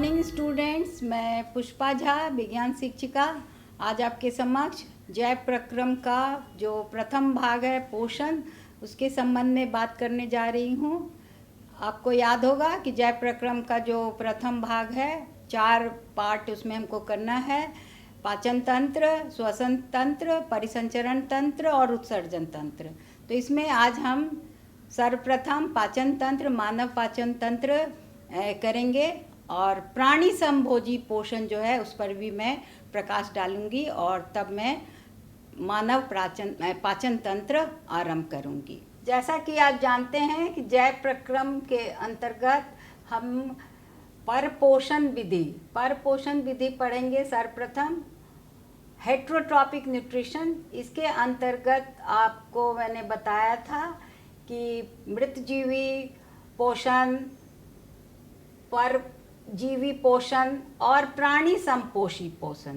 Morning students, मैं पुष्पा झा, विज्ञान शिक्षिका, आज आपके समक्ष जैव प्रक्रम का जो प्रथम भाग है पोषण, उसके संबंध में बात करने जा रही हूँ। आपको याद होगा कि जैव प्रक्रम का जो प्रथम भाग है, 4 पार्ट उसमें हमको करना है। पाचन तंत्र, श्वसन तंत्र, परिसंचरण तंत्र और उत्सर्जन तंत्र। तो इसमें आज हम सर्वप्रथम पाचन तंत्र, मानव पाचन तंत्र करेंगे और प्राणी समभोजी पोषण जो है उस पर भी मैं प्रकाश डालूंगी और तब मैं मानव पाचन तंत्र आरंभ करूंगी। जैसा कि आप जानते हैं कि जैव प्रक्रम के अंतर्गत हम परपोषण विधि पढ़ेंगे। सर्वप्रथम हेट्रोट्रॉपिक न्यूट्रिशन, इसके अंतर्गत आपको मैंने बताया था कि मृतजीवी पोषण, परजीवी पोषण और प्राणी समपोषी पोषण,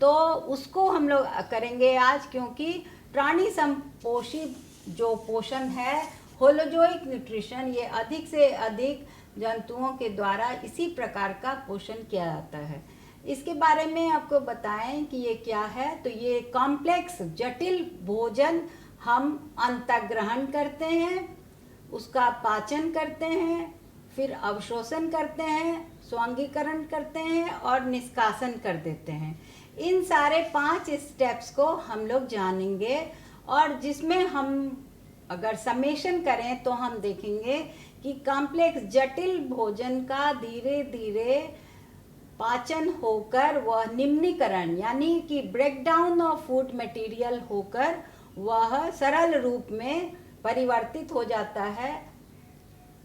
तो उसको हम लोग करेंगे आज, क्योंकि प्राणी समपोषी जो पोषण है, होलोजोइक न्यूट्रिशन, ये अधिक से अधिक जंतुओं के द्वारा इसी प्रकार का पोषण किया जाता है। इसके बारे में आपको बताएं कि ये क्या है। तो ये कॉम्प्लेक्स जटिल भोजन हम अंतःग्रहण करते हैं, उसका पाचन करते हैं, फिर अवशोषण करते हैं, स्वांगीकरण करते हैं और निष्कासन कर देते हैं। इन सारे 5 स्टेप्स को हम लोग जानेंगे और जिसमें हम अगर समेशन करें तो हम देखेंगे कि कॉम्प्लेक्स जटिल भोजन का धीरे धीरे पाचन होकर वह निम्नीकरण यानी कि ब्रेकडाउन ऑफ फूड मटेरियल होकर वह सरल रूप में परिवर्तित हो जाता है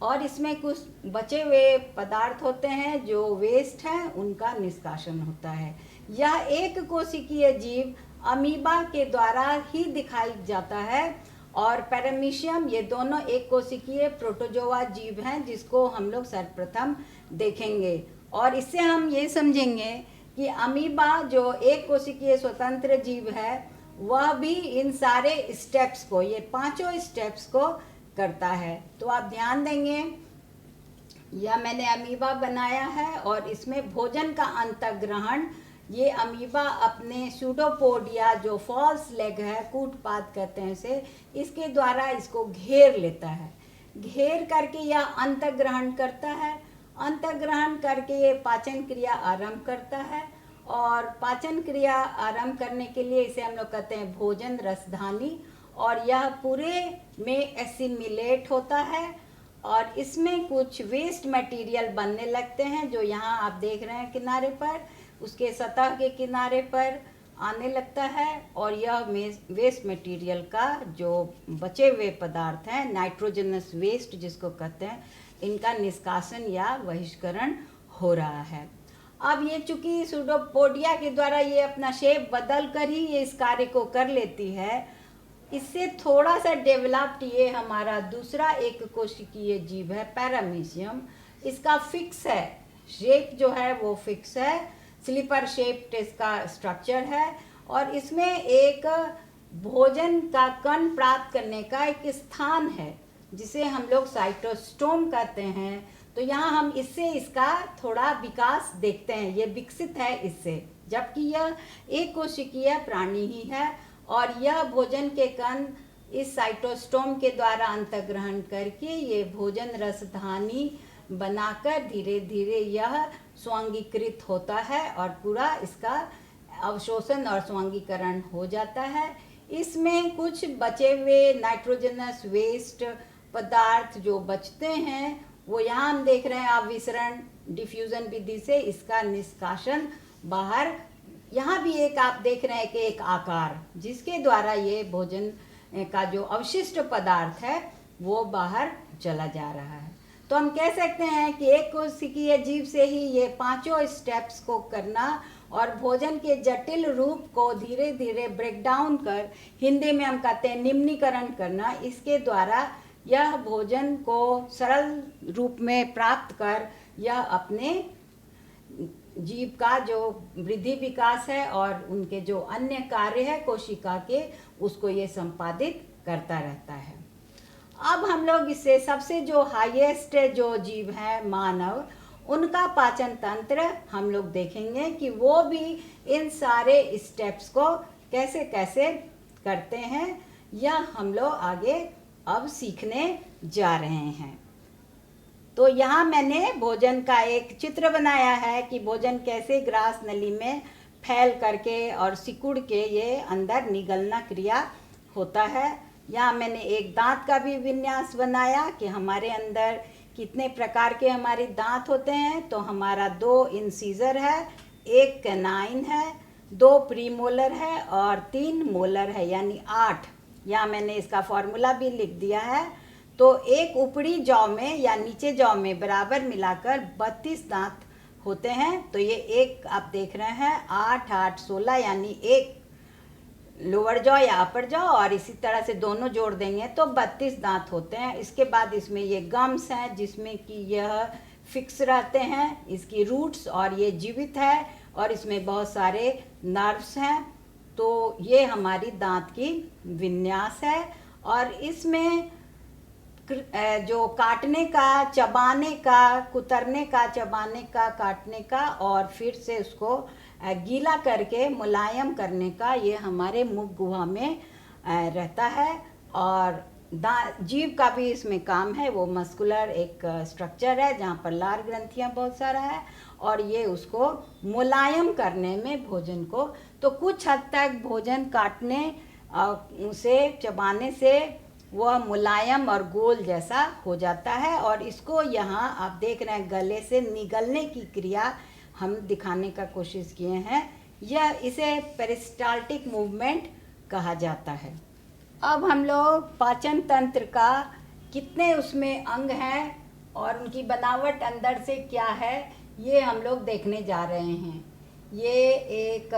और इसमें कुछ बचे हुए पदार्थ होते हैं जो वेस्ट हैं, उनका निष्कासन होता है। यह एक कोशिकीय जीव अमीबा के द्वारा ही दिखाई जाता है और पैरामीशियम, ये दोनों एक कोशिकीय प्रोटोजोआ जीव हैं जिसको हम लोग सर्वप्रथम देखेंगे। और इससे हम ये समझेंगे कि अमीबा जो एक कोशिकीय स्वतंत्र जीव है, वह भी इन सारे स्टेप्स को, ये 5 स्टेप्स को करता है। तो आप ध्यान देंगे, यह मैंने अमीबा बनाया है और इसमें भोजन का अंतःग्रहण ये अमीबा अपने सूडोपोड या जो फॉल्स लेग है, कूटपाद कहते हैं इसे, इसके द्वारा इसको घेर लेता है। घेर करके यह अंतःग्रहण करता है, अंतःग्रहण करके ये पाचन क्रिया आरंभ करता है और पाचन क्रिया आरंभ करने के लिए इसे हम लोग कहते हैं भोजन रसधानी, और यह पूरे में एसिमिलेट होता है और इसमें कुछ वेस्ट मटेरियल बनने लगते हैं जो यहाँ आप देख रहे हैं किनारे पर, उसके सतह के किनारे पर आने लगता है और यह वेस्ट मटेरियल का जो बचे हुए पदार्थ हैं, नाइट्रोजनस वेस्ट जिसको कहते हैं, इनका निष्कासन या बहिष्करण हो रहा है। अब ये चूंकि सूडोपोडिया के द्वारा ये अपना शेप बदल कर ही ये इस कार्य को कर लेती है, इससे थोड़ा सा डेवलप्ड ये हमारा दूसरा एक कोशिकीय जीव है पैरामीशियम। इसका फिक्स है, शेप जो है वो फिक्स है, स्लीपर शेप्ड इसका स्ट्रक्चर है और इसमें एक भोजन का कण प्राप्त करने का एक स्थान है जिसे हम लोग साइटोस्टोम कहते हैं। तो यहाँ हम इससे इसका थोड़ा विकास देखते हैं, ये विकसित है इससे, जबकि यह एक कोशिकीय प्राणी ही है और यह भोजन के कण इस साइटोस्टोम के द्वारा अंतःग्रहण करके ये भोजन रसधानी बनाकर धीरे धीरे यह स्वांगीकृत होता है और पूरा इसका अवशोषण और स्वांगीकरण हो जाता है। इसमें कुछ बचे हुए नाइट्रोजनस वेस्ट पदार्थ जो बचते हैं वो यहाँ हम देख रहे हैं अविसरण डिफ्यूजन विधि से इसका निष्कासन बाहर, यहाँ भी एक आप देख रहे हैं कि एक आकार जिसके द्वारा ये भोजन का जो अवशिष्ट पदार्थ है वो बाहर चला जा रहा है। तो हम कह सकते हैं कि एक कोशिकीय जीव से ही ये 5 स्टेप्स को करना और भोजन के जटिल रूप को धीरे धीरे ब्रेकडाउन कर, हिंदी में हम कहते हैं निम्नीकरण करना, इसके द्वारा यह भोजन को सरल रूप में प्राप्त कर यह अपने जीव का जो वृद्धि विकास है और उनके जो अन्य कार्य है कोशिका के, उसको ये संपादित करता रहता है। अब हम लोग इससे सबसे जो हाईएस्ट जो जीव है मानव, उनका पाचन तंत्र हम लोग देखेंगे कि वो भी इन सारे स्टेप्स को कैसे कैसे करते हैं, या हम लोग आगे अब सीखने जा रहे हैं। तो यहाँ मैंने भोजन का एक चित्र बनाया है कि भोजन कैसे ग्रास नली में फैल करके और सिकुड़ के ये अंदर निगलना क्रिया होता है। यहाँ मैंने एक दांत का भी विन्यास बनाया कि हमारे अंदर कितने प्रकार के हमारे दांत होते हैं। तो हमारा 2 इंसीजर है, 1 कैनाइन है, 2 प्रीमोलर है और 3 मोलर है, यानी 8। यहाँ मैंने इसका फॉर्मूला भी लिख दिया है। तो एक ऊपरी जौ में या नीचे जौ में बराबर मिलाकर 32 दांत होते हैं। तो ये एक आप देख रहे हैं 8 8 16, यानी एक लोअर जॉ या अपर जॉ, और इसी तरह से दोनों जोड़ देंगे तो 32 दांत होते हैं। इसके बाद इसमें ये गम्स हैं जिसमें कि यह फिक्स रहते हैं, इसकी रूट्स, और ये जीवित है और इसमें बहुत सारे नर्व्स हैं। तो ये हमारी दांत की विन्यास है। और इसमें जो काटने का, चबाने का, कुतरने का, चबाने का, काटने का और फिर से उसको गीला करके मुलायम करने का, ये हमारे मुख गुहा में रहता है। और जीभ का भी इसमें काम है। वो मस्कुलर एक स्ट्रक्चर है जहाँ पर लार ग्रंथियाँ बहुत सारा है, और ये उसको मुलायम करने में भोजन को, तो कुछ हद तक भोजन काटने उसे चबाने से वह मुलायम और गोल जैसा हो जाता है। और इसको यहाँ आप देख रहे हैं गले से निगलने की क्रिया हम दिखाने का कोशिश किए हैं। यह इसे पेरिस्टाल्टिक मूवमेंट कहा जाता है। अब हम लोग पाचन तंत्र का कितने उसमें अंग हैं और उनकी बनावट अंदर से क्या है, ये हम लोग देखने जा रहे हैं। ये एक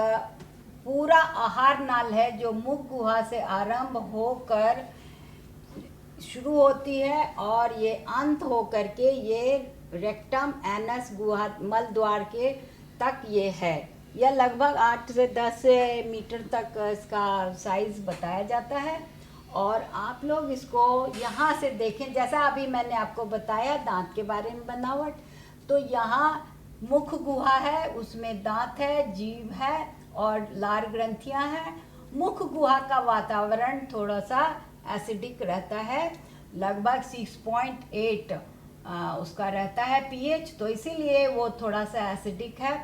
पूरा आहार नाल है जो मुख गुहा से आरंभ होकर शुरू होती है और ये अंत हो करके ये रेक्टम, एनस, गुहा, मल द्वार के तक ये है। यह लगभग 8 से 10 मीटर तक इसका साइज बताया जाता है। और आप लोग इसको यहाँ से देखें, जैसा अभी मैंने आपको बताया दांत के बारे में बनावट, तो यहाँ मुख गुहा है, उसमें दांत है, जीभ है और लार ग्रंथियाँ हैं। मुख गुहा का वातावरण थोड़ा सा एसिडिक रहता है, लगभग 6.8 उसका रहता है pH, तो इसीलिए वो थोड़ा सा एसिडिक है।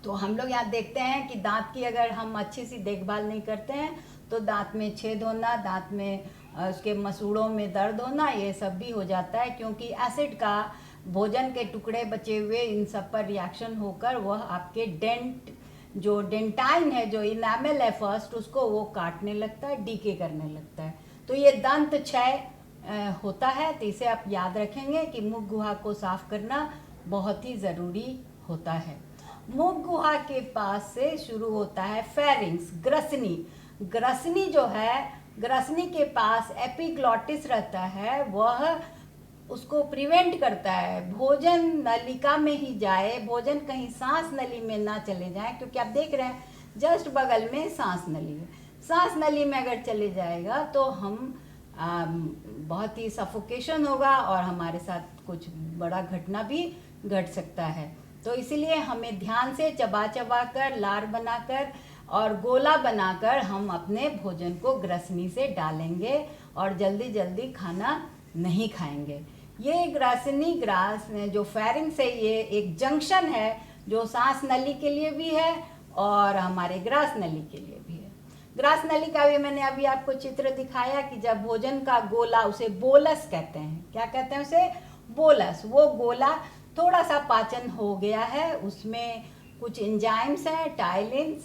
तो हम लोग यहाँ देखते हैं कि दांत की अगर हम अच्छी सी देखभाल नहीं करते हैं तो दांत में छेद होना, दांत में उसके मसूड़ों में दर्द होना, ये सब भी हो जाता है, क्योंकि एसिड का भोजन के टुकड़े बचे हुए इन सब पर रिएक्शन होकर वह आपके डेंट, जो डेंटाइन है, जो इनामेल है फर्स्ट, उसको वो काटने लगता है, डीके करने लगता है। तो ये दंत क्षय होता है। तो इसे आप याद रखेंगे कि मुख गुहा को साफ करना बहुत ही ज़रूरी होता है। मुख गुहा के पास से शुरू होता है फेरिंग्स, ग्रसनी। ग्रसनी जो है, ग्रसनी के पास एपिग्लॉटिस रहता है, वह उसको प्रिवेंट करता है भोजन नलिका में ही जाए, भोजन कहीं सांस नली में ना चले जाए, क्योंकि आप देख रहे हैं जस्ट बगल में सांस नली है। सांस नली में अगर चले जाएगा तो हम बहुत ही सफोकेशन होगा और हमारे साथ कुछ बड़ा घटना भी घट सकता है। तो इसीलिए हमें ध्यान से चबा चबा कर, लार बनाकर और गोला बनाकर हम अपने भोजन को ग्रसनी से डालेंगे और जल्दी जल्दी खाना नहीं खाएंगे। ये ग्रसनी ग्रास जो फेरिंग्स है, ये एक जंक्शन है जो सांस नली के लिए भी है और हमारे ग्रास नली के लिए भी है। ग्रास नली का भी मैंने अभी आपको चित्र दिखाया कि जब भोजन का गोला, उसे बोलस कहते हैं, क्या कहते हैं उसे, बोलस, वो गोला थोड़ा सा पाचन हो गया है, उसमें कुछ एंजाइम्स हैं, टाइलिन,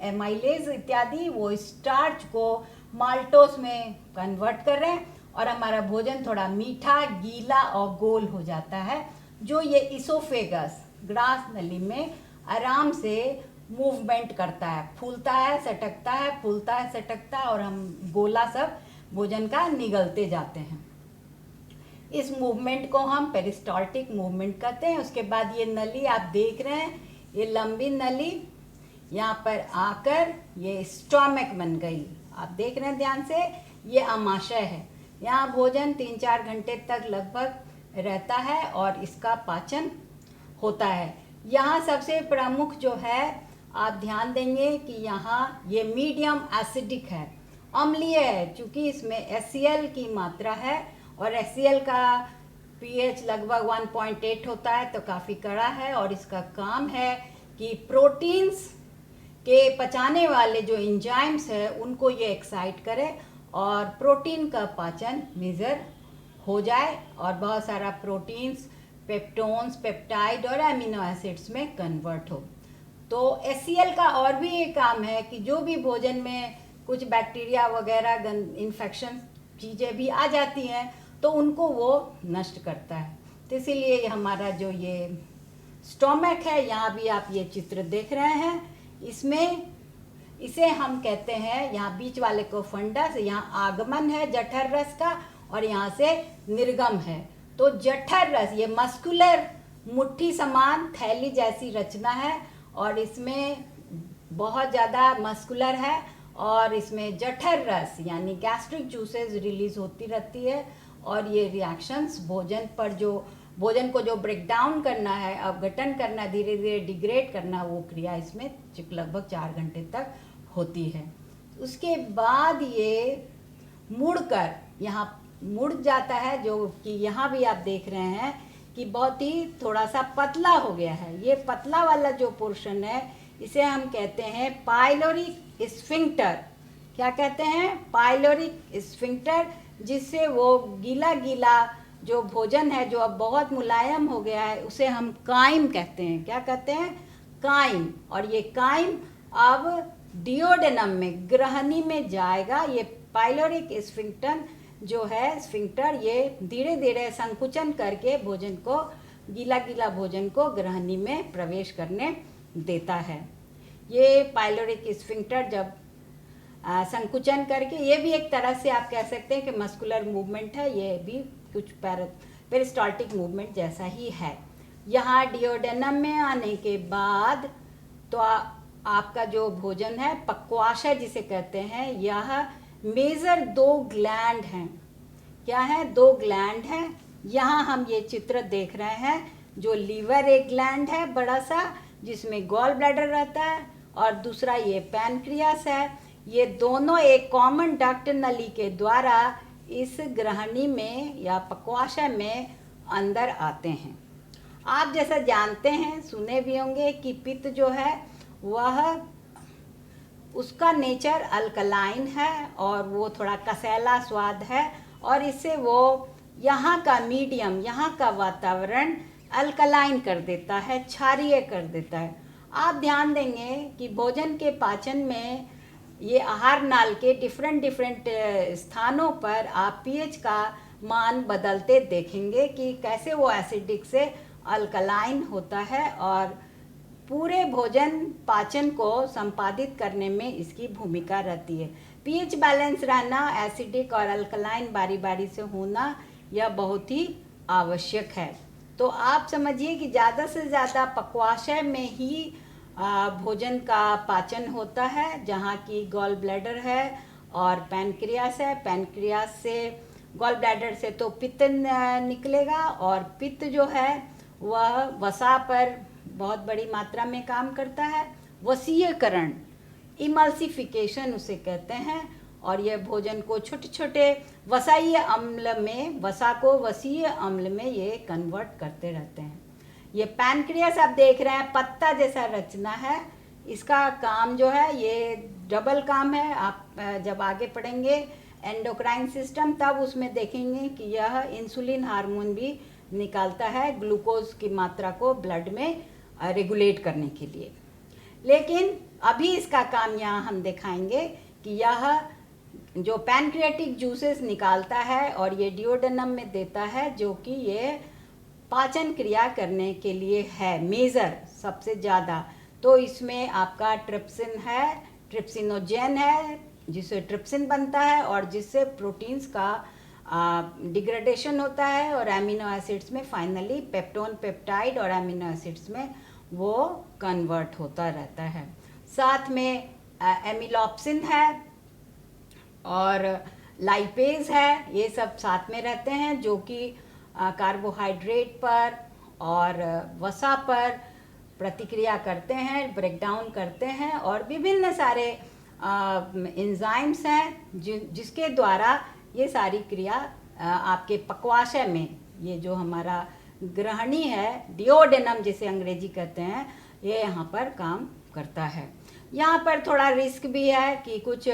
एमाइलेज इत्यादि, वो स्टार्च को माल्टोस में कन्वर्ट कर रहे हैं और हमारा भोजन थोड़ा मीठा, गीला और गोल हो जाता है, जो ये इसोफेगस ग्रास नली में आराम से मूवमेंट करता है, फूलता है, सटकता है, फूलता है, सटकता है और हम गोला सब भोजन का निगलते जाते हैं। इस मूवमेंट को हम पेरिस्टाल्टिक मूवमेंट कहते हैं। उसके बाद ये नली आप देख रहे हैं, ये लंबी नली यहाँ पर आकर ये स्टोमक बन गई, आप देख रहे हैं ध्यान से, ये आमाशय है। यहाँ भोजन 3-4 घंटे तक लगभग रहता है और इसका पाचन होता है। यहाँ सबसे प्रमुख जो है, आप ध्यान देंगे कि यहाँ ये मीडियम एसिडिक है, अम्लीय है, क्योंकि इसमें HCl की मात्रा है और HCl का pH लगभग 1.8 होता है, तो काफ़ी कड़ा है। और इसका काम है कि प्रोटीन्स के पचाने वाले जो एंजाइम्स है उनको ये एक्साइट करे और प्रोटीन का पाचन मेजर हो जाए और बहुत सारा प्रोटीन्स, पेप्टोन्स, पेप्टाइड और एमिनो एसिड्स में कन्वर्ट हो। तो HCl का और भी ये काम है कि जो भी भोजन में कुछ बैक्टीरिया वगैरह इन्फेक्शन चीज़ें भी आ जाती हैं तो उनको वो नष्ट करता है। तो इसीलिए हमारा जो ये स्टोमक है, यहाँ भी आप ये चित्र देख रहे हैं, इसमें इसे हम कहते हैं, यहाँ बीच वाले को फंडस, यहाँ आगमन है जठर रस का और यहाँ से निर्गम है। तो जठर रस ये मस्कुलर मुट्ठी समान थैली जैसी रचना है और इसमें बहुत ज़्यादा मस्कुलर है और इसमें जठर रस यानी गैस्ट्रिक जूसेस रिलीज होती रहती है और ये रिएक्शंस भोजन को जो ब्रेक डाउन करना है, अपघटन करना, धीरे धीरे डिग्रेड करना, वो क्रिया इसमें लगभग 4 घंटे तक होती है। उसके बाद ये मुड़कर यहाँ मुड़ जाता है, जो कि यहाँ भी आप देख रहे हैं कि बहुत ही थोड़ा सा पतला हो गया है। ये पतला वाला जो पोर्शन है इसे हम कहते हैं पाइलोरिक स्फिंक्टर। क्या कहते हैं? पाइलोरिक स्फिंक्टर, जिससे वो गीला गीला जो भोजन है जो अब बहुत मुलायम हो गया है उसे हम काइम कहते हैं। क्या कहते हैं? काइम। और ये काइम अब डिओडेनम में, ग्रहणी में जाएगा। ये पाइलोरिक स्फिंक्टर जो है, स्फिंक्टर, ये धीरे धीरे संकुचन करके भोजन को, गीला गीला भोजन को ग्रहणी में प्रवेश करने देता है। ये पाइलोरिक स्फिंक्टर जब संकुचन करके, ये भी एक तरह से आप कह सकते हैं कि मस्कुलर मूवमेंट है, ये भी कुछ पेरिस्टाल्टिक मूवमेंट जैसा ही है। यहाँ डिओडेनम में आने के बाद तो आपका जो भोजन है, पक्वाशय जिसे कहते हैं, यह मेजर 2 ग्लैंड हैं। क्या है? 2 ग्लैंड हैं। यहाँ हम ये चित्र देख रहे हैं, जो लीवर एक ग्लैंड है बड़ा सा जिसमें गॉल ब्लैडर रहता है और दूसरा ये पैनक्रियास है। ये दोनों एक कॉमन डक्ट नली के द्वारा इस ग्रहणी में या पक्वाशय में अंदर आते हैं। आप जैसा जानते हैं, सुने भी होंगे कि पित्त जो है वह, उसका नेचर अल्कलाइन है और वो थोड़ा कसैला स्वाद है और इससे वो यहाँ का मीडियम, यहाँ का वातावरण अल्कलाइन कर देता है, क्षारीय कर देता है। आप ध्यान देंगे कि भोजन के पाचन में ये आहार नाल के डिफरेंट स्थानों पर आप pH का मान बदलते देखेंगे कि कैसे वो एसिडिक से अल्कलाइन होता है और पूरे भोजन पाचन को संपादित करने में इसकी भूमिका रहती है। pH बैलेंस रहना, एसिडिक और अल्कलाइन बारी बारी से होना, यह बहुत ही आवश्यक है। तो आप समझिए कि ज़्यादा से ज़्यादा पक्वाशय में ही भोजन का पाचन होता है, जहाँ की गॉल ब्लैडर है और पैनक्रियास है। पैनक्रियास से, गॉल ब्लैडर से तो पित्त निकलेगा और पित्त जो है वह वसा पर बहुत बड़ी मात्रा में काम करता है। वसीयकरण, इमल्सिफिकेशन उसे कहते हैं, और यह भोजन को छोटे छोटे वसाई अम्ल में, वसा को वसीय अम्ल में ये कन्वर्ट करते रहते हैं। ये पैनक्रियास आप देख रहे हैं, पत्ता जैसा रचना है। इसका काम जो है ये डबल काम है। आप जब आगे पढ़ेंगे एंडोक्राइन सिस्टम, तब उसमें देखेंगे कि यह इंसुलिन हार्मोन भी निकालता है ग्लूकोज की मात्रा को ब्लड में रेगुलेट करने के लिए। लेकिन अभी इसका काम यहाँ हम दिखाएंगे कि यह जो पैनक्रियाटिक जूसेस निकालता है और ये डिओडेनम में देता है, जो कि ये पाचन क्रिया करने के लिए है मेजर सबसे ज़्यादा। तो इसमें आपका ट्रिप्सिन है, ट्रिप्सिनोजेन है, जिससे ट्रिप्सिन बनता है और जिससे प्रोटीन्स का डिग्रेडेशन होता है और एमिनो एसिड्स में फाइनली पेप्टोन, पेप्टाइड और एमिनो एसिड्स में वो कन्वर्ट होता रहता है। साथ में एमिलॉप्सिन है और लाइपेज है, ये सब साथ में रहते हैं, जो कि कार्बोहाइड्रेट पर और वसा पर प्रतिक्रिया करते हैं, ब्रेक डाउन करते हैं, और विभिन्न सारे एंजाइम्स हैं जिसके द्वारा ये सारी क्रिया आपके पक्वाशय में, ये जो हमारा ग्रहणी है, डिओडेनम जिसे अंग्रेजी कहते हैं, ये यहाँ पर काम करता है। यहाँ पर थोड़ा रिस्क भी है कि कुछ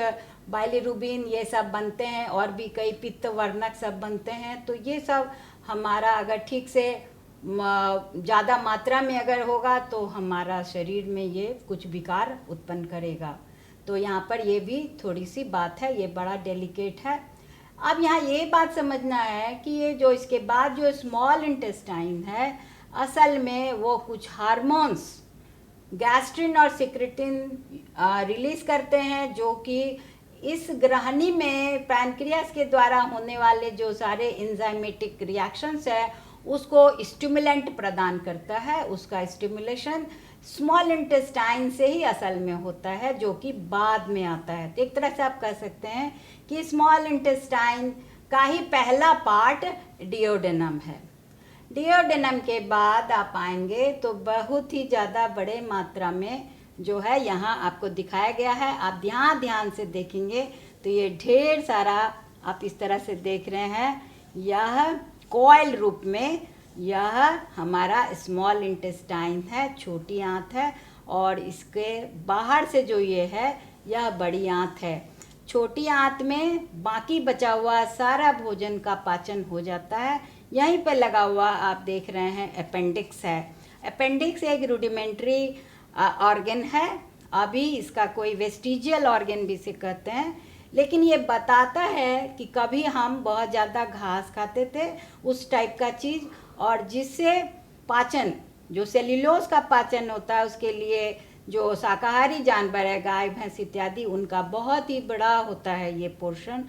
बाइलिरुबिन ये सब बनते हैं और भी कई पित्त वर्णक सब बनते हैं, तो ये सब हमारा अगर ठीक से ज़्यादा मात्रा में अगर होगा तो हमारा शरीर में ये कुछ विकार उत्पन्न करेगा। तो यहाँ पर ये भी थोड़ी सी बात है, ये बड़ा डेलिकेट है। अब यहाँ ये बात समझना है कि ये जो इसके बाद जो स्मॉल इंटेस्टाइन है, असल में वो कुछ हार्मोन्स गैस्ट्रिन और सिक्रेटिन रिलीज करते हैं, जो कि इस ग्रहणी में पैनक्रियास के द्वारा होने वाले जो सारे एंजाइमेटिक रिएक्शंस है उसको स्टिमुलेंट प्रदान करता है। उसका स्टिमुलेशन स्मॉल इंटेस्टाइन से ही असल में होता है, जो कि बाद में आता है। तो एक तरह से आप कह सकते हैं कि स्मॉल इंटेस्टाइन का ही पहला पार्ट डिओडेनम है। डिओडेनम के बाद आप आएंगे तो बहुत ही ज़्यादा बड़े मात्रा में जो है यहाँ आपको दिखाया गया है। आप ध्यान से देखेंगे तो ये ढेर सारा आप इस तरह से देख रहे हैं, यह कॉइल रूप में यह हमारा स्मॉल इंटेस्टाइन है, छोटी आंत है, और इसके बाहर से जो ये है यह बड़ी आंत है। छोटी आंत में बाकी बचा हुआ सारा भोजन का पाचन हो जाता है। यहीं पर लगा हुआ आप देख रहे हैं अपेंडिक्स है। अपेंडिक्स एक रूडिमेंट्री ऑर्गन है, अभी इसका कोई वेस्टिजियल ऑर्गन भी इसे कहते हैं, लेकिन ये बताता है कि कभी हम बहुत ज़्यादा घास खाते थे, उस टाइप का चीज़, और जिससे पाचन, जो सेल्यूलोज का पाचन होता है, उसके लिए जो शाकाहारी जानवर है, गाय भैंस इत्यादि, उनका बहुत ही बड़ा होता है ये पोर्शन।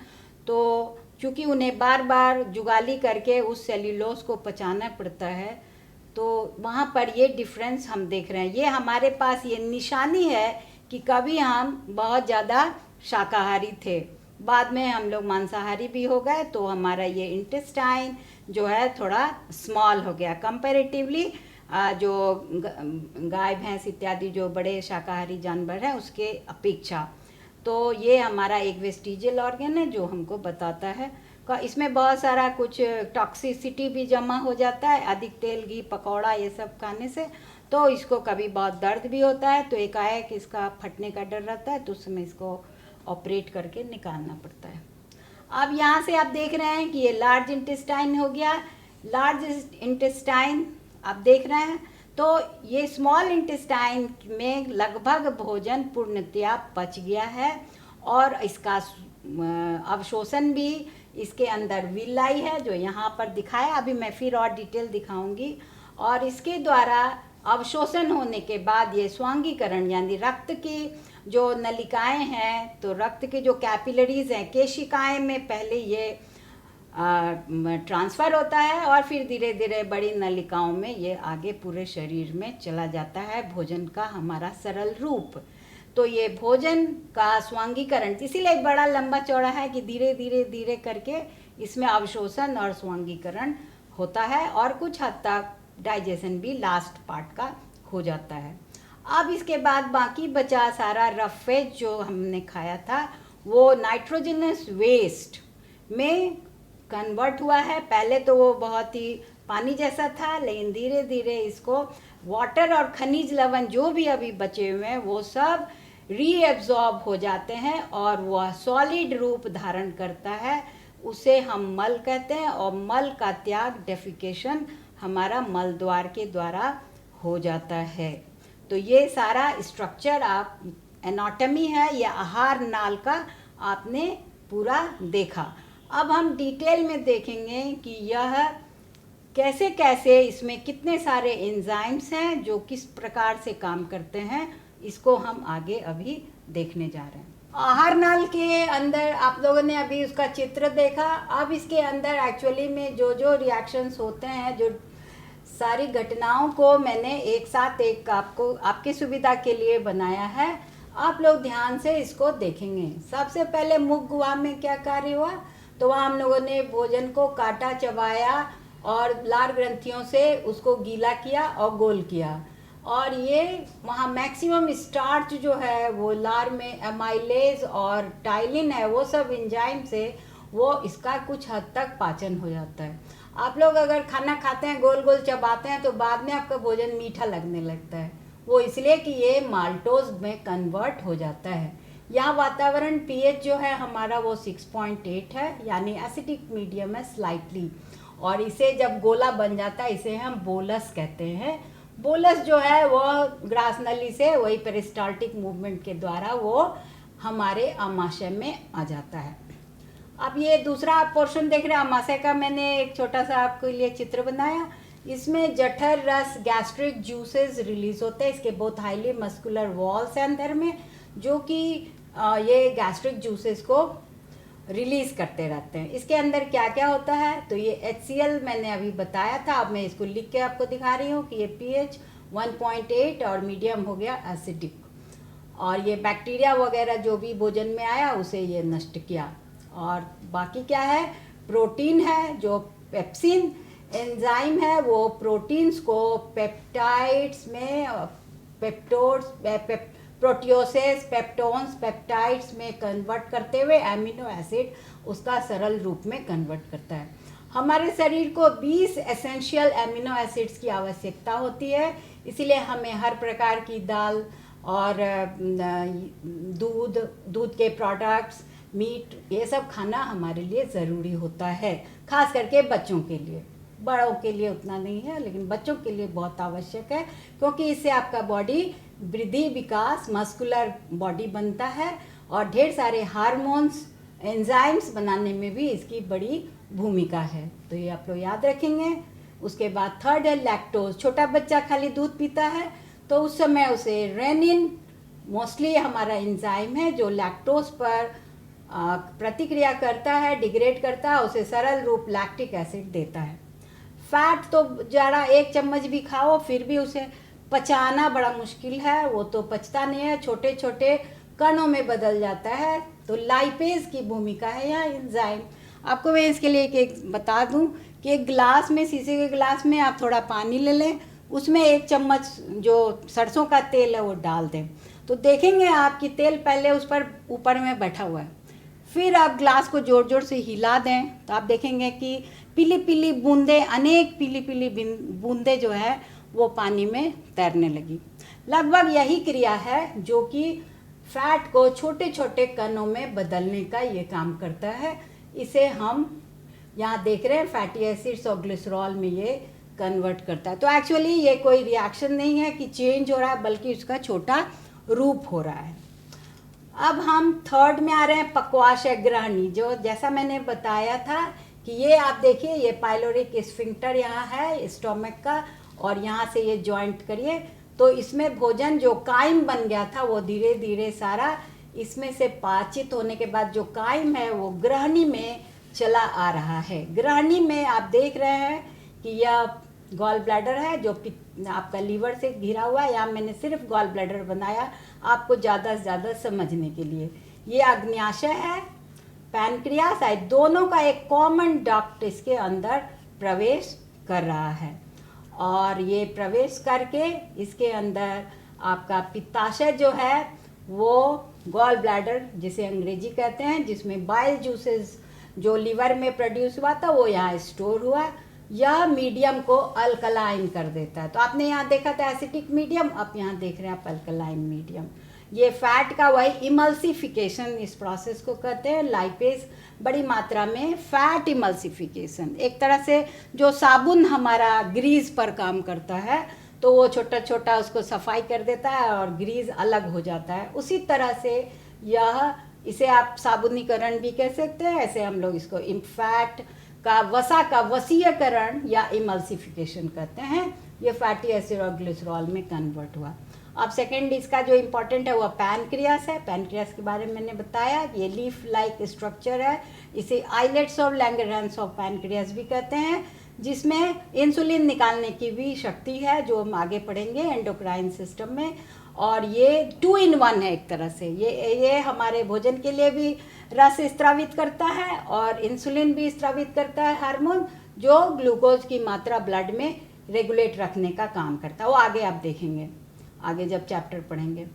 तो चूँकि उन्हें बार बार जुगाली करके उस सेल्यूलोज को पचाना पड़ता है, तो वहाँ पर ये डिफरेंस हम देख रहे हैं। ये हमारे पास ये निशानी है कि कभी हम बहुत ज़्यादा शाकाहारी थे, बाद में हम लोग मांसाहारी भी हो गए, तो हमारा ये इंटेस्टाइन जो है थोड़ा स्मॉल हो गया कंपैरेटिवली जो गाय भैंस इत्यादि जो बड़े शाकाहारी जानवर हैं उसके अपेक्षा। तो ये हमारा एक वेस्टिजियल ऑर्गन है जो हमको बताता है का इसमें बहुत सारा कुछ टॉक्सिसिटी भी जमा हो जाता है, अधिक तेल घी पकौड़ा ये सब खाने से, तो इसको कभी बहुत दर्द भी होता है, तो एकाएक इसका फटने का डर रहता है, तो उस समय इसको ऑपरेट करके निकालना पड़ता है। अब यहाँ से आप देख रहे हैं कि ये लार्ज इंटेस्टाइन हो गया। लार्ज इंटेस्टाइन आप देख रहे हैं, तो ये स्मॉल इंटेस्टाइन में लगभग भोजन पूर्णतया पच गया है, और इसका अवशोषण भी इसके अंदर विलाई है जो यहाँ पर दिखाया, अभी मैं फिर और डिटेल दिखाऊंगी। और इसके द्वारा अवशोषण होने के बाद ये स्वांगीकरण, यानी रक्त की जो नलिकाएं हैं, तो रक्त के जो कैपिलरीज हैं, केशिकाएं में पहले ये ट्रांसफ़र होता है, और फिर धीरे धीरे बड़ी नलिकाओं में ये आगे पूरे शरीर में चला जाता है, भोजन का हमारा सरल रूप। तो ये भोजन का स्वांगीकरण इसीलिए बड़ा लंबा चौड़ा है कि धीरे धीरे धीरे करके इसमें अवशोषण और स्वांगीकरण होता है, और कुछ हद तक डाइजेशन भी लास्ट पार्ट का हो जाता है। अब इसके बाद बाकी बचा सारा रफेज जो हमने खाया था वो नाइट्रोजनस वेस्ट में कन्वर्ट हुआ है। पहले तो वो बहुत ही पानी जैसा था, लेकिन धीरे धीरे इसको वाटर और खनिज लवण जो भी अभी बचे हुए हैं वो सब रीएब्जॉर्ब हो जाते हैं, और वह सॉलिड रूप धारण करता है, उसे हम मल कहते हैं। और मल का त्याग, डेफिकेशन, हमारा मल द्वार के द्वारा हो जाता है। तो ये सारा स्ट्रक्चर आप एनाटॉमी है या आहार नाल का आपने पूरा देखा। अब हम डिटेल में देखेंगे कि यह कैसे कैसे इसमें कितने सारे एंजाइम्स हैं जो किस प्रकार से काम करते हैं, इसको हम आगे अभी देखने जा रहे हैं। आहार नाल के अंदर आप लोगों ने अभी उसका चित्र देखा। अब इसके अंदर एक्चुअली में जो जो रिएक्शंस होते हैं, जो सारी घटनाओं को मैंने एक साथ एक आपको आपकी सुविधा के लिए बनाया है। आप लोग ध्यान से इसको देखेंगे। सबसे पहले मुख गुहा में क्या कार्य हुआ, तो वहाँ हम लोगों ने भोजन को काटा, चबाया, और लार ग्रंथियों से उसको गीला किया और गोल किया, और ये वहाँ मैक्सिमम स्टार्च जो है वो लार में एमाइलेज और टाइलिन है, वो सब एंजाइम से वो इसका कुछ हद तक पाचन हो जाता है। आप लोग अगर खाना खाते हैं, गोल गोल चबाते हैं, तो बाद में आपका भोजन मीठा लगने लगता है, वो इसलिए कि ये माल्टोज में कन्वर्ट हो जाता है। यहाँ वातावरण पीएच जो है हमारा वो 6.8 है, यानी एसिडिक मीडियम है स्लाइटली, और इसे जब गोला बन जाता है इसे हम बोलस कहते हैं। बोलस जो है वो ग्रास नली से वही पेरिस्टाल्टिक मूवमेंट के द्वारा वो हमारे आमाशय में आ जाता है। अब ये दूसरा आप पोर्शन देख रहे हैं आमाशय का, मैंने एक छोटा सा आपके लिए चित्र बनाया। इसमें जठर रस गैस्ट्रिक जूसेस रिलीज होते हैं, इसके बहुत हाईली मस्कुलर वॉल्स हैं अंदर में, जो कि ये गैस्ट्रिक जूसेस को रिलीज करते रहते हैं। इसके अंदर क्या क्या होता है, तो ये HCl मैंने अभी बताया था, अब मैं इसको लिख के आपको दिखा रही हूँ कि ये pH 1.8 और मीडियम हो गया एसिडिक, और ये बैक्टीरिया वगैरह जो भी भोजन में आया उसे ये नष्ट किया। और बाकी क्या है, प्रोटीन है, जो पेप्सिन एंजाइम है वो प्रोटीन्स को पेप्टाइड्स में प्रोटियोसेस पेप्टोन्स पेप्टाइड्स में कन्वर्ट करते हुए एमिनो एसिड उसका सरल रूप में कन्वर्ट करता है। हमारे शरीर को 20 एसेंशियल एमिनो एसिड्स की आवश्यकता होती है, इसीलिए हमें हर प्रकार की दाल और दूध के प्रोडक्ट्स, मीट, ये सब खाना हमारे लिए ज़रूरी होता है, खास करके बच्चों के लिए। बड़ों के लिए उतना नहीं है, लेकिन बच्चों के लिए बहुत आवश्यक है, क्योंकि इससे आपका बॉडी वृद्धि विकास मस्कुलर बॉडी बनता है, और ढेर सारे हार्मोन्स एंजाइम्स बनाने में भी इसकी बड़ी भूमिका है। तो ये आप लोग याद रखेंगे। उसके बाद थर्ड है लैक्टोज। छोटा बच्चा खाली दूध पीता है तो उस समय उसे रेनिन मोस्टली हमारा एंजाइम है जो लैक्टोज पर प्रतिक्रिया करता है, डिग्रेड करता है, उसे सरल रूप लैक्टिक एसिड देता है। फैट तो ज़रा 1 चम्मच भी खाओ फिर भी उसे पचाना बड़ा मुश्किल है, वो तो पचता नहीं है, छोटे छोटे कणों में बदल जाता है। तो लाइपेज की भूमिका है यहाँ एंजाइम। आपको मैं इसके लिए एक बता दूं कि एक गिलास में, शीशे के गिलास में आप थोड़ा पानी ले लें, उसमें 1 चम्मच जो सरसों का तेल है वो डाल दें, तो देखेंगे आपकी तेल पहले उस पर ऊपर में बैठा हुआ है, फिर आप ग्लास को जोर जोर से हिला दें तो आप देखेंगे कि पीली पीली बूंदें, अनेक पीली पीली बूंदें जो है वो पानी में तैरने लगी। लगभग यही क्रिया है जो कि फैट को छोटे छोटे कणों में बदलने का ये काम करता है। इसे हम यहाँ देख रहे हैं फैटी एसिड्स और ग्लिसरॉल में ये कन्वर्ट करता है। तो एक्चुअली ये कोई रिएक्शन नहीं है कि चेंज हो रहा है, बल्कि उसका छोटा रूप हो रहा है। अब हम थर्ड में आ रहे हैं, पक्वाशय ग्रहणी, जो जैसा मैंने बताया था कि ये आप देखिए ये पाइलोरिक स्फिंक्टर यहाँ है स्टोमक का, और यहाँ से ये जॉइंट करिए तो इसमें भोजन जो कायम बन गया था वो धीरे धीरे सारा इसमें से पाचित होने के बाद जो कायम है वो ग्रहणी में चला आ रहा है। ग्रहणी में आप देख रहे हैं कि यह गॉल ब्लैडर है जो आपका लीवर से घिरा हुआ है। यहाँ मैंने सिर्फ गॉल ब्लैडर बनाया आपको ज़्यादा से ज़्यादा समझने के लिए। ये अग्न्याशय है, पैनक्रियास है, दोनों का एक कॉमन डक्ट इसके अंदर प्रवेश कर रहा है, और ये प्रवेश करके इसके अंदर आपका पित्ताशय जो है वो गॉल ब्लैडर जिसे अंग्रेजी कहते हैं, जिसमें बाइल जूसेस जो लीवर में प्रोड्यूस हुआ था वो यहाँ स्टोर हुआ, यह मीडियम को अल्कलाइन कर देता है। तो आपने यहाँ देखा था एसिडिक मीडियम, आप यहाँ देख रहे हैं आप अल्कलाइन मीडियम। ये फैट का वही इमल्सिफिकेशन इस प्रोसेस को कहते हैं। लाइपेज बड़ी मात्रा में फैट इमल्सिफिकेशन, एक तरह से जो साबुन हमारा ग्रीस पर काम करता है तो वो छोटा छोटा उसको सफाई कर देता है और ग्रीस अलग हो जाता है। उसी तरह से यह, इसे आप साबुनीकरण भी कह सकते हैं, ऐसे हम लोग इसको फैट का वसा का वसीयकरण या इमल्सिफिकेशन कहते हैं। ये फैटी एसिड और ग्लिसरॉल में कन्वर्ट हुआ। अब सेकेंड इसका जो इम्पोर्टेंट है वो पैनक्रियास है। पैनक्रियास के बारे में मैंने बताया, ये लीफ लाइक स्ट्रक्चर है, इसे islets of Langerhans of pancreas भी कहते हैं, जिसमें इंसुलिन निकालने की भी शक्ति है जो हम आगे पढ़ेंगे एंडोक्राइन सिस्टम में। और ये 2 in 1 है एक तरह से, ये हमारे भोजन के लिए भी रस स्त्रावित करता है और इंसुलिन भी स्त्रावित करता है हार्मोन, जो ग्लूकोज की मात्रा ब्लड में रेगुलेट रखने का काम करता है। वो आगे आप देखेंगे, आगे जब चैप्टर पढ़ेंगे।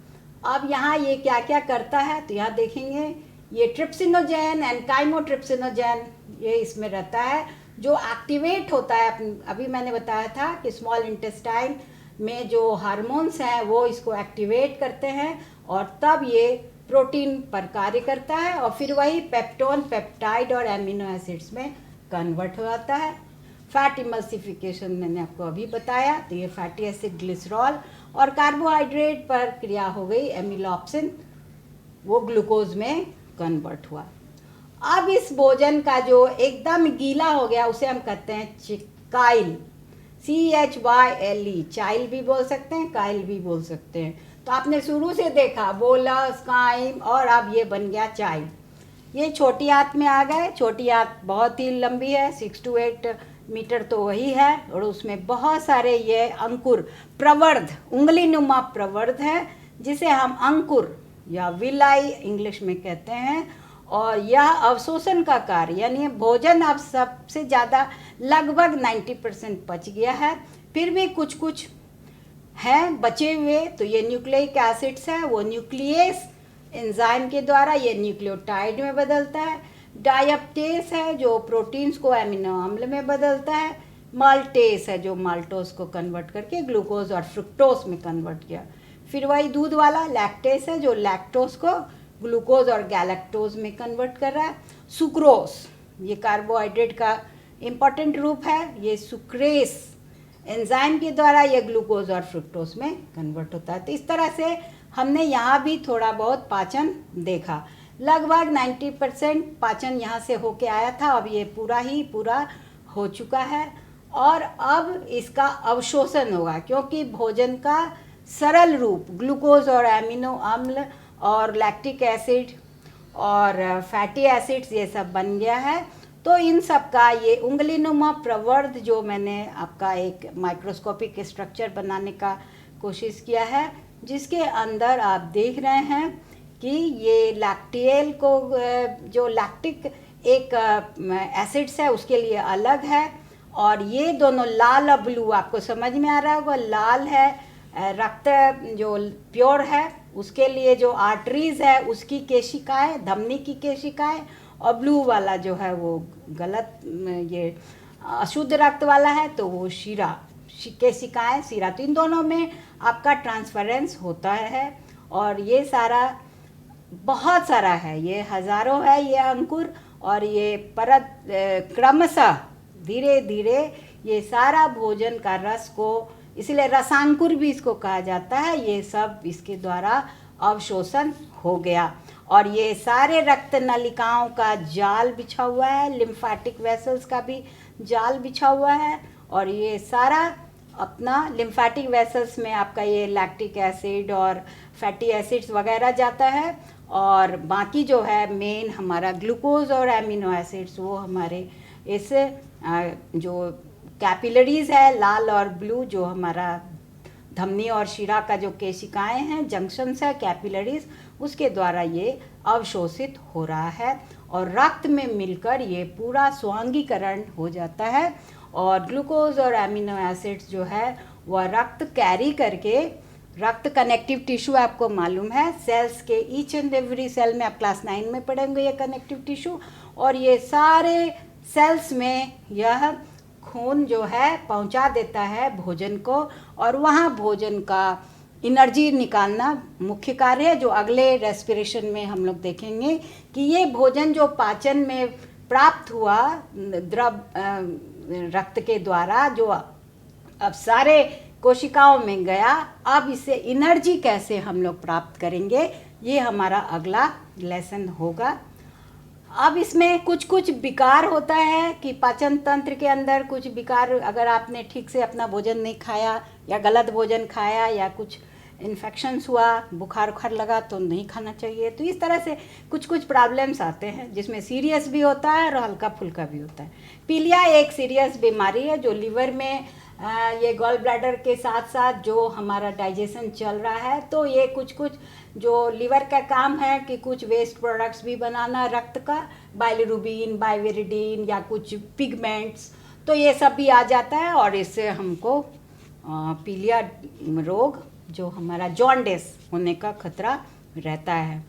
अब यहाँ ये क्या क्या करता है तो यहाँ देखेंगे, ये ट्रिप्सिनोजेन एंड काइमोट्रिप्सिनोजेन ये इसमें रहता है, जो एक्टिवेट होता है। अभी मैंने बताया था कि स्मॉल इंटेस्टाइन में जो हार्मोन्स हैं वो इसको एक्टिवेट करते हैं और तब ये प्रोटीन पर कार्य करता है और फिर वही पेप्टोन, पेप्टाइड और एमिनो एसिड्स में कन्वर्ट हो जाता है। फैट इमल्सिफिकेशन मैंने आपको अभी बताया, तो ये फैटी एसिड ग्लिसरॉल और कार्बोहाइड्रेट पर क्रिया हो गई, एमिलोप्सिन वो ग्लूकोज में कन्वर्ट हुआ। अब इस भोजन का जो एकदम गीला हो गया उसे हम कहते हैं चिकाइल, CHYLE, चाइल भी बोल सकते हैं, काइल भी बोल सकते हैं। तो आपने शुरू से देखा बोलस, काइम और अब ये बन गया चाइल। ये छोटी आंत में आ गए। छोटी आंत बहुत ही लंबी है, 6 to 8 मीटर तो वही है और उसमें बहुत सारे ये अंकुर प्रवर्ध, उंगली नुमा प्रवर्ध है जिसे हम अंकुर या विलाई इंग्लिश में कहते हैं। और यह अवशोषण का कार्य, यानी भोजन अब सबसे ज़्यादा लगभग 90% पच गया है, फिर भी कुछ कुछ हैं बचे हुए। तो ये न्यूक्लिक एसिड्स है, वो न्यूक्लियस एंजाइम के द्वारा ये न्यूक्लियोटाइड में बदलता है। डायप्टेस है जो प्रोटीन्स को एमिनो अम्ल में बदलता है। माल्टेस है जो माल्टोस को कन्वर्ट करके ग्लूकोज और फ्रुक्टोस में कन्वर्ट किया। फिर वही दूध वाला लैक्टेस है जो लैक्टोस को ग्लूकोज और गैलेक्टोज में कन्वर्ट कर रहा है। सुक्रोस ये कार्बोहाइड्रेट का इम्पॉर्टेंट रूप है, ये सुक्रेस एंजाइम के द्वारा ये ग्लूकोज और फ्रुक्टोज में कन्वर्ट होता है। तो इस तरह से हमने यहाँ भी थोड़ा बहुत पाचन देखा। लगभग 90% पाचन यहाँ से होके आया था, अब ये पूरा हो चुका है। और अब इसका अवशोषण होगा क्योंकि भोजन का सरल रूप ग्लूकोज और एमिनो अम्ल और लैक्टिक एसिड और फैटी एसिड्स ये सब बन गया है। तो इन सब का ये उंगलीनुमा प्रवर्ध जो मैंने आपका एक माइक्रोस्कोपिक स्ट्रक्चर बनाने का कोशिश किया है, जिसके अंदर आप देख रहे हैं कि ये लैक्टियल को जो लैक्टिक एक एसिड्स है उसके लिए अलग है और ये दोनों लाल और ब्लू आपको समझ में आ रहा होगा। लाल है रक्त जो प्योर है उसके लिए जो आर्टरीज है उसकी केशिकाएं, धमनी की केशिकाएं, और ब्लू वाला जो है वो गलत ये अशुद्ध रक्त वाला है तो वो शिरा केशिकाएं, शिरा। तो इन दोनों में आपका ट्रांसफरेंस होता है और ये सारा बहुत सारा है, ये हजारों है ये अंकुर और ये परत क्रमशः धीरे धीरे ये सारा भोजन का रस को, इसलिए रसांकुर भी इसको कहा जाता है, ये सब इसके द्वारा अवशोषण हो गया। और ये सारे रक्त नलिकाओं का जाल बिछा हुआ है, लिम्फेटिक वेसल्स का भी जाल बिछा हुआ है और ये सारा अपना लिम्फेटिक वेसल्स में आपका ये लैक्टिक एसिड और फैटी एसिड्स वगैरह जाता है और बाकी जो है मेन हमारा ग्लूकोज और एमिनो एसिड्स वो हमारे इस जो कैपिलरीज है लाल और ब्लू, जो हमारा धमनी और शिरा का जो केशिकाएं हैं, जंक्शंस है कैपिलरीज, उसके द्वारा ये अवशोषित हो रहा है और रक्त में मिलकर ये पूरा स्वांगीकरण हो जाता है और ग्लूकोज और एमिनो एसिड्स जो है वह रक्त कैरी करके, रक्त कनेक्टिव टिश्यू आपको मालूम है, सेल्स के ईच एंड एवरी सेल में आप क्लास 9 में पढ़ेंगे ये कनेक्टिव टिश्यू, और ये सारे सेल्स में यह खून जो है पहुंचा देता है भोजन को और वहाँ भोजन का एनर्जी निकालना मुख्य कार्य है, जो अगले रेस्पिरेशन में हम लोग देखेंगे कि ये भोजन जो पाचन में प्राप्त हुआ द्रव रक्त के द्वारा जो अब सारे कोशिकाओं में गया, अब इससे एनर्जी कैसे हम लोग प्राप्त करेंगे, ये हमारा अगला लेसन होगा। अब इसमें कुछ कुछ विकार होता है कि पाचन तंत्र के अंदर कुछ विकार, अगर आपने ठीक से अपना भोजन नहीं खाया या गलत भोजन खाया या कुछ इन्फेक्शंस हुआ, बुखार उखार लगा तो नहीं खाना चाहिए। तो इस तरह से कुछ कुछ प्रॉब्लम्स आते हैं जिसमें सीरियस भी होता है और हल्का फुल्का भी होता है। पीलिया एक सीरियस बीमारी है जो लीवर में ये गॉल ब्लैडर के साथ साथ जो हमारा डाइजेशन चल रहा है, तो ये कुछ कुछ जो लीवर का काम है कि कुछ वेस्ट प्रोडक्ट्स भी बनाना रक्त का, बाइलिरुबिन, बाइविरिडीन या कुछ पिगमेंट्स, तो ये सब भी आ जाता है और इससे हमको पीलिया रोग जो हमारा जॉन्डिस होने का खतरा रहता है।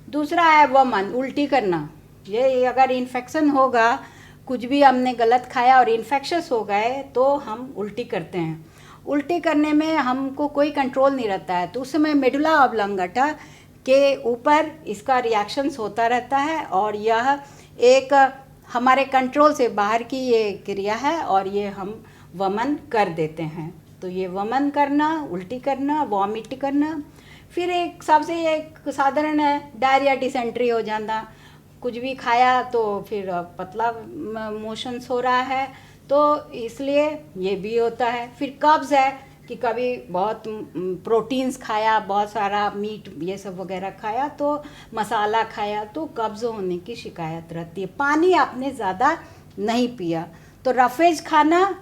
दूसरा है वमन, उल्टी करना। ये अगर इन्फेक्शन होगा, कुछ भी हमने गलत खाया और इन्फेक्शस हो गए तो हम उल्टी करते हैं। उल्टी करने में हमको कोई कंट्रोल नहीं रहता है, तो उस समय मेडुला ऑब्लांगेटा के ऊपर इसका रिएक्शंस होता रहता है और यह एक हमारे कंट्रोल से बाहर की ये क्रिया है और ये हम वमन कर देते हैं। तो ये वमन करना, उल्टी करना, वॉमिट करना। फिर एक सबसे एक साधारण है डायरिया, डिसेंट्री हो जाना। कुछ भी खाया तो फिर पतला मोशंस हो रहा है, तो इसलिए ये भी होता है। फिर कब्ज़ है कि कभी बहुत प्रोटीन्स खाया, बहुत सारा मीट ये सब वगैरह खाया, तो मसाला खाया, तो कब्ज़ होने की शिकायत रहती है। पानी आपने ज़्यादा नहीं पिया, तो रफेज खाना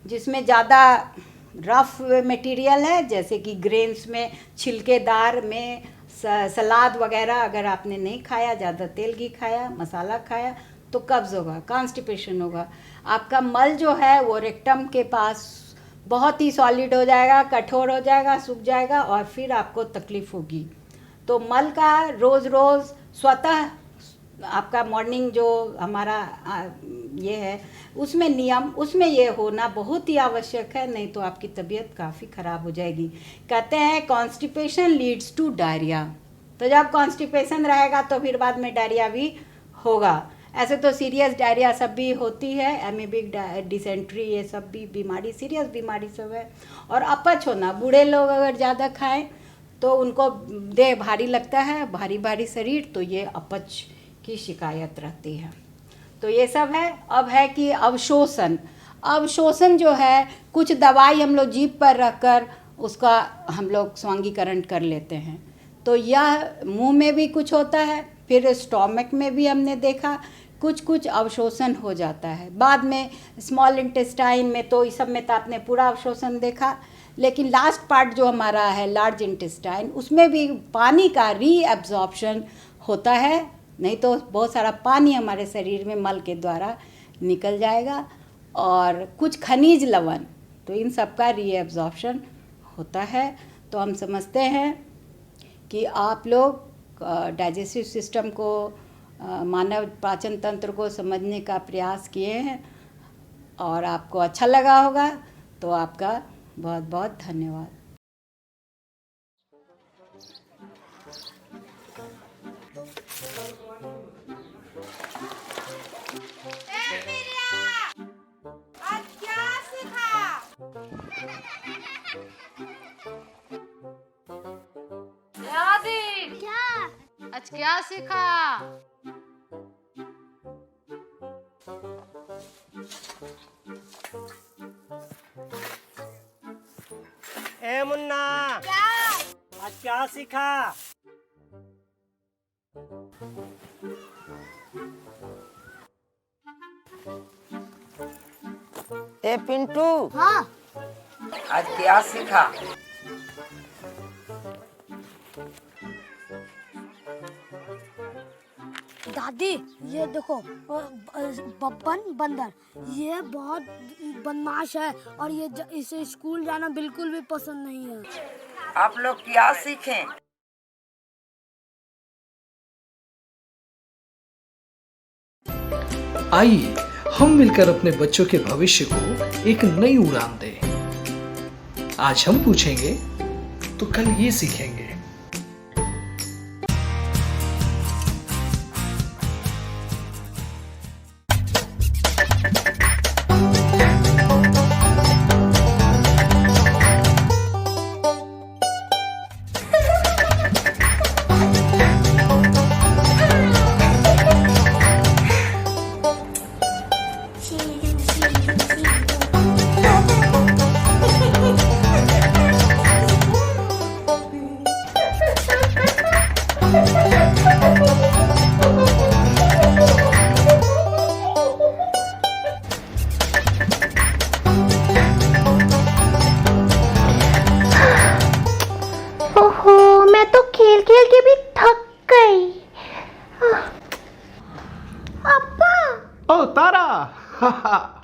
जिसमें ज़्यादा रफ मटेरियल है, जैसे कि ग्रेन्स में, छिलकेदार में, सलाद वगैरह अगर आपने नहीं खाया, ज़्यादा तेल घी खाया, मसाला खाया, तो कब्ज़ होगा, कॉन्स्टिपेशन होगा। आपका मल जो है वो रेक्टम के पास बहुत ही सॉलिड हो जाएगा, कठोर हो जाएगा, सूख जाएगा और फिर आपको तकलीफ़ होगी। तो मल का रोज़ रोज़ स्वतः आपका मॉर्निंग जो हमारा ये है उसमें नियम, उसमें ये होना बहुत ही आवश्यक है, नहीं तो आपकी तबीयत काफ़ी ख़राब हो जाएगी। कहते हैं कॉन्स्टिपेशन लीड्स टू डायरिया, तो जब कॉन्स्टिपेशन रहेगा तो फिर बाद में डायरिया भी होगा। ऐसे तो सीरियस डायरिया सब भी होती है, एमीबिक डिसेंट्री, ये सब भी बीमारी सीरियस बीमारी सब है। और अपच होना, बूढ़े लोग अगर ज़्यादा खाएं तो उनको देह भारी लगता है, भारी भारी शरीर, तो ये अपच की शिकायत रहती है। तो ये सब है। अब है कि अवशोषण। अवशोषण जो है, कुछ दवाई हम लोग जीभ पर रखकर उसका हम लोग स्वांगीकरण कर लेते हैं, तो यह मुंह में भी कुछ होता है, फिर स्टोमक में भी हमने देखा कुछ अवशोषण हो जाता है। बाद में स्मॉल इंटेस्टाइन में, तो इस सब में तो आपने पूरा अवशोषण देखा, लेकिन लास्ट पार्ट जो हमारा है लार्ज इंटेस्टाइन, उसमें भी पानी का रीअब्जॉर्प्शन होता है, नहीं तो बहुत सारा पानी हमारे शरीर में मल के द्वारा निकल जाएगा। और कुछ खनिज लवण, तो इन सब का रीअब्जॉर्प्शन होता है। तो हम समझते हैं कि आप लोग डाइजेस्टिव सिस्टम को, मानव पाचन तंत्र को समझने का प्रयास किए हैं और आपको अच्छा लगा होगा, तो आपका बहुत बहुत धन्यवाद। आज क्या सीखा? दादी, क्या? आज क्या सीखा? ए मुन्ना, क्या? आज क्या सीखा? ए पिंटू, हाँ, आज क्या सीखा? दादी ये देखो, बब्बन बंदर ये बहुत बदमाश है और ये इसे स्कूल जाना बिल्कुल भी पसंद नहीं है। आप लोग क्या सीखें? आइए हम मिलकर अपने बच्चों के भविष्य को एक नई उड़ान दें। आज हम पूछेंगे तो कल ये सीखेंगे। ओहो, मैं तो खेल खेल के भी थक गई। अब्बा, ओ तारा,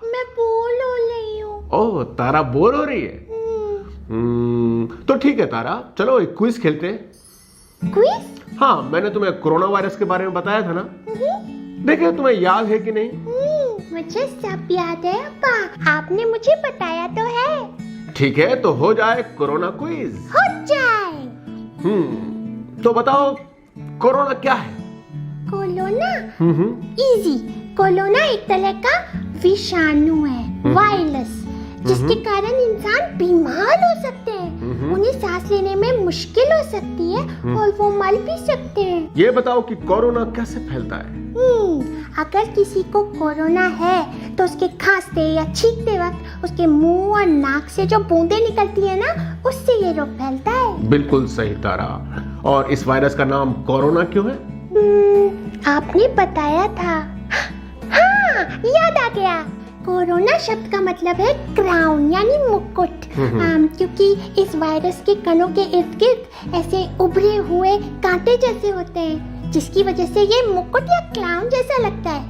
मैं बोल तारा बोर हो रही है? तो ठीक है तारा, चलो एक क्विज खेलते हैं। क्विज? हाँ, मैंने तुम्हें कोरोना वायरस के बारे में बताया था ना। देखे तुम्हें याद है कि नहीं? मुझे सब याद है अब्बा, आपने मुझे बताया तो है। ठीक है, तो हो जाए कोरोना क्विज। हो जाए। तो बताओ कोरोना क्या है? कोरोना? इजी। कोरोना एक तरह का विषाणु है, वायरस, जिसके कारण इंसान बीमार हो सकते हैं। उन्हें सांस लेने में मुश्किल हो सकती है और वो मर भी सकते हैं। ये बताओ कि कोरोना कैसे फैलता है? अगर किसी को कोरोना है तो उसके खांसते या छींकते वक्त उसके मुंह और नाक से जो बूंदें निकलती है ना, उससे ये रोग फैलता है। बिल्कुल सही तारा। और इस वायरस का नाम कोरोना क्यों है? आपने बताया था। हाँ, याद आ गया। कोरोना शब्द का मतलब है क्राउन यानी मुकुट, क्योंकि इस वायरस के कणों के इर्द गिर्द ऐसे उभरे हुए कांटे जैसे होते हैं, जिसकी वजह से ये मुकुट या क्राउन जैसा लगता है,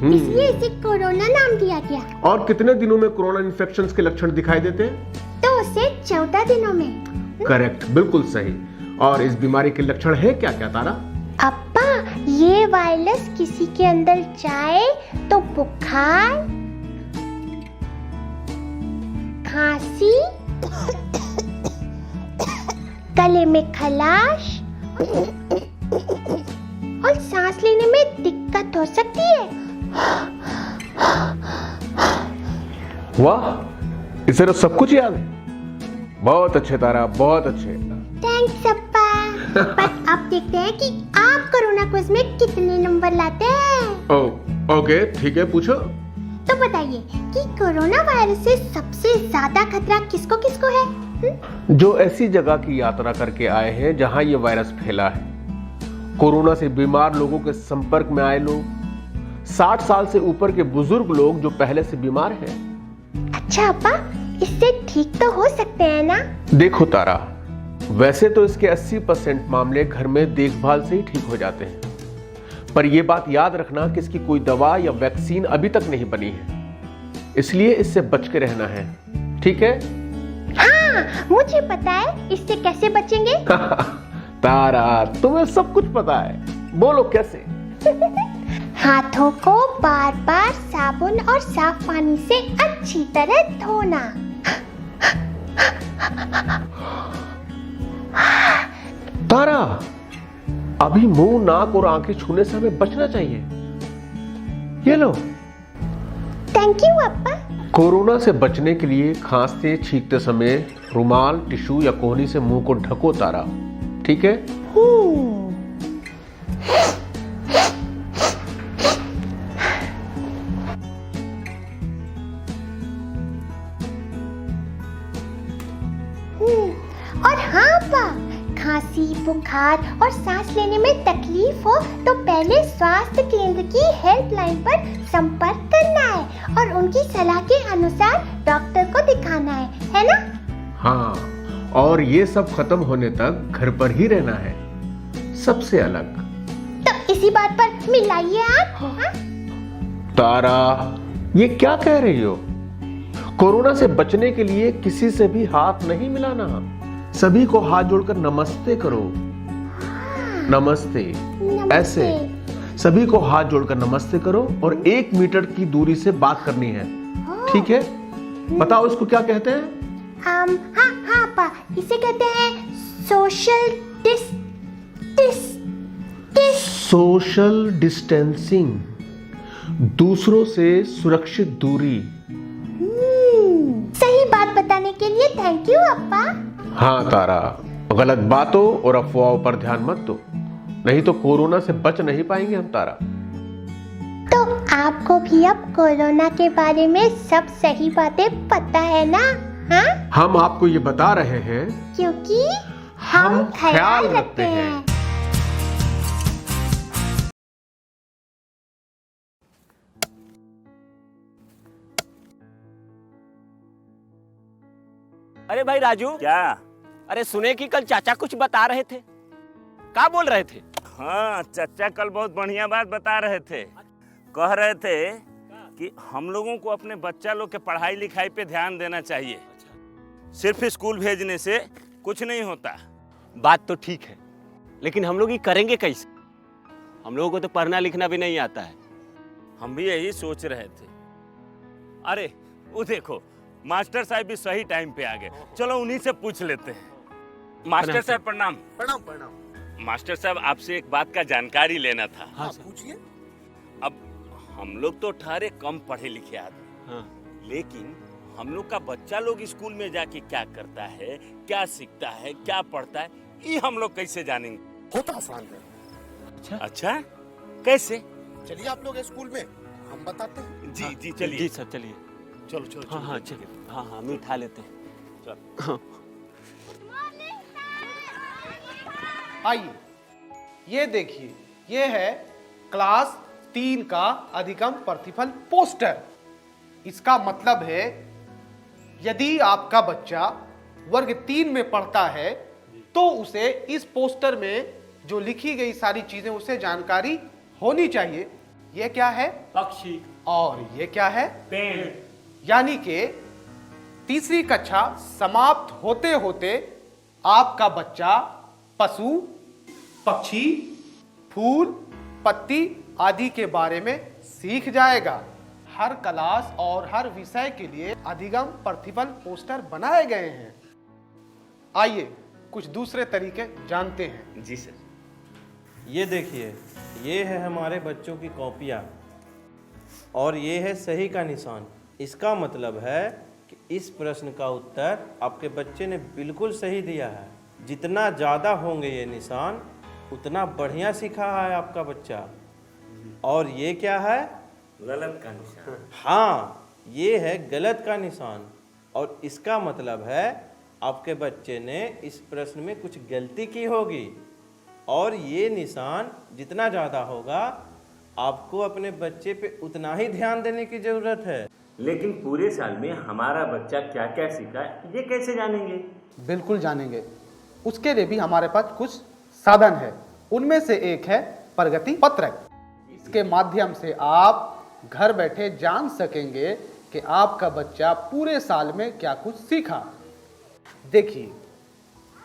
इसलिए इसे कोरोना नाम दिया गया। और कितने दिनों में कोरोना इन्फेक्शन के लक्षण दिखाई देते हैं? तो उसे 14 दिनों में। करेक्ट, बिल्कुल सही। और इस बीमारी के लक्षण है क्या क्या तारा? अब्बा, ये वायरस किसी के अंदर जाए तो बुखार, खांसी, गले में खलाश और सांस लेने में दिक्कत हो सकती है। वाह, इसे तो सब कुछ याद है। बहुत अच्छे तारा, बहुत अच्छे। थैंक्स अब्बा। पर अब देखते हैं कि आप कोरोना क्विज में कितने नंबर लाते हैं। ओके, ठीक है, पूछो। तो बताइए कि कोरोना वायरस से सबसे ज्यादा खतरा किसको किसको है? जो ऐसी जगह की यात्रा करके आए हैं जहां ये वायरस फैला है, कोरोना से बीमार लोगों के संपर्क में आए लोग, 60 साल से ऊपर के बुजुर्ग लोग जो पहले से बीमार हैं। अच्छा अब्बा, इससे ठीक तो हो सकते हैं ना? देखो तारा, वैसे तो इसके 80% मामले घर में देखभाल से ही ठीक हो जाते हैं, पर यह बात याद रखना कि इसकी कोई दवा या वैक्सीन अभी तक नहीं बनी है, इसलिए इससे बच के रहना है, ठीक है? हाँ, मुझे पता है इससे कैसे बचेंगे। तारा, तुम्हें सब कुछ पता है, बोलो कैसे? हाथों को बार बार साबुन और साफ पानी से अच्छी तरह धोना। तारा, अभी मुंह, नाक और आंखें छूने से हमें बचना चाहिए। ये लो। थैंक यू अब्बा। कोरोना से बचने के लिए खांसते छींकते समय रुमाल, टिश्यू या कोहनी से मुंह को ढको तारा, ठीक है? और हाँ अब्बा, खांसी, बुखार और सांस लेने में तकलीफ हो तो पहले स्वास्थ्य केंद्र की हेल्पलाइन पर संपर्क करना है और उनकी सलाह के अनुसार डॉक्टर को दिखाना है ना? हाँ, और ये सब खत्म होने तक घर पर ही रहना है, सबसे अलग। तो इसी बात पर मिलाइए आप। हाँ? तारा, ये क्या कह रही हो? कोरोना से बचने के लिए किसी से भी हाथ नहीं मिलाना, सभी को हाथ जोड़कर नमस्ते करो। नमस्ते, ऐसे सभी को हाथ जोड़कर नमस्ते करो और 1 मीटर की दूरी से बात करनी है, ठीक है? बताओ इसको क्या कहते हैं? हाँ अब्बा, इसे कहते हैं सोशल सोशल डिस्टेंसिंग, दूसरों से सुरक्षित दूरी। सही बात बताने के लिए थैंक यू अब्बा। हाँ तारा, गलत बातों और अफवाहों पर ध्यान मत दो, नहीं तो कोरोना से बच नहीं पाएंगे हम तारा। तो आपको भी अब कोरोना के बारे में सब सही बातें पता है ना? हाँ? हम आपको ये बता रहे हैं क्योंकि हम ख्याल रखते हैं। अरे भाई राजू, क्या? अरे सुने कि कल चाचा कुछ बता रहे थे, क्या बोल रहे थे? हाँ, चाचा कल बहुत बढ़िया बात बता रहे थे। कह रहे थे कि हम लोगों को अपने बच्चा लोग के पढ़ाई लिखाई पे ध्यान देना चाहिए। सिर्फ स्कूल भेजने से कुछ नहीं होता। बात तो ठीक है, लेकिन हम लोग ये करेंगे कैसे? हम लोगों को तो पढ़ना लिखना भी नहीं आता है। हम भी यही सोच रहे थे। अरे वो देखो, मास्टर साहब भी सही टाइम पे आ गए। चलो उन्हीं से पूछ लेते हैं। मास्टर साहब प्रणाम। प्रणाम प्रणाम। मास्टर साहब, आपसे एक बात का जानकारी लेना था। हाँ पूछिए। अब हम लोग तो ठहरे कम पढ़े लिखे आदमी, हाँ। लेकिन हम लोग का बच्चा लोग स्कूल में जाके क्या करता है, क्या सीखता है, क्या पढ़ता है, ये हम लोग कैसे जानेंगे? होता आसान है। अच्छा, कैसे? चलिए आप लोग स्कूल में, हम बताते हैं। जी जी चलिए। जी सर चलिए। चलो चलो। हाँ हाँ चलिए। हाँ हाँ हम उठा लेते हैं। आइए, ये देखिए, ये है क्लास 3 का अधिगम प्रतिफल पोस्टर। इसका मतलब है यदि आपका बच्चा वर्ग 3 में पढ़ता है तो उसे इस पोस्टर में जो लिखी गई सारी चीजें उसे जानकारी होनी चाहिए। ये क्या है? पक्षी। और ये क्या है? पेड़। यानी कि तीसरी कक्षा समाप्त होते होते आपका बच्चा पशु, पक्षी, फूल, पत्ती आदि के बारे में सीख जाएगा। हर क्लास और हर विषय के लिए अधिगम प्रतिफल पोस्टर बनाए गए हैं। आइए कुछ दूसरे तरीके जानते हैं। जी सर। ये देखिए, ये है हमारे बच्चों की कॉपियाँ और ये है सही का निशान। इसका मतलब है कि इस प्रश्न का उत्तर आपके बच्चे ने बिल्कुल सही दिया है। जितना ज़्यादा होंगे ये निशान, उतना बढ़िया सीखा है आपका बच्चा। और ये क्या है? गलत का निशान। हाँ, ये है गलत का निशान और इसका मतलब है आपके बच्चे ने इस प्रश्न में कुछ गलती की होगी। और ये निशान जितना ज़्यादा होगा, आपको अपने बच्चे पे उतना ही ध्यान देने की ज़रूरत है। लेकिन पूरे साल में हमारा बच्चा क्या क्या सीखा, ये कैसे जानेंगे? बिल्कुल जानेंगे। उसके लिए भी हमारे पास कुछ साधन है। उनमें से एक है प्रगति पत्रक। इसके माध्यम से आप घर बैठे जान सकेंगे कि आपका बच्चा पूरे साल में क्या कुछ सीखा। देखिए,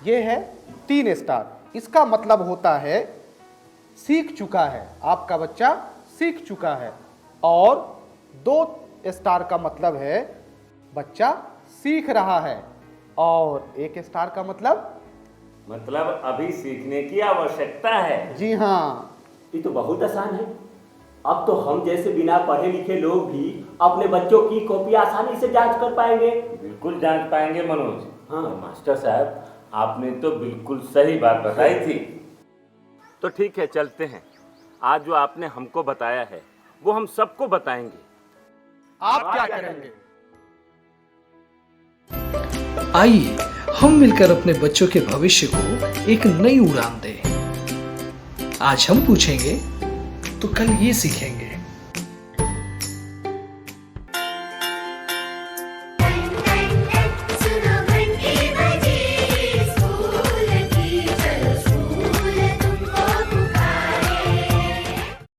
ये है 3 स्टार। इसका मतलब होता है सीख चुका है, आपका बच्चा सीख चुका है। और 2 स्टार का मतलब है बच्चा सीख रहा है। और 1 स्टार का मतलब अभी सीखने की आवश्यकता है। जी हाँ। ये तो बहुत आसान है। अब तो हम जैसे बिना पढ़े लिखे लोग भी अपने बच्चों की कॉपी आसानी से जांच कर पाएंगे। बिल्कुल जांच पाएंगे मनोज। हाँ। मास्टर साहब, आपने तो बिल्कुल सही बात बताई थी। तो ठीक है, चलते हैं। आज जो आपने हमको बताया है वो हम सबको बताएंगे। आप क्या करेंगे? आइए हम मिलकर अपने बच्चों के भविष्य को एक नई उड़ान दें। आज हम पूछेंगे तो कल ये सीखेंगे।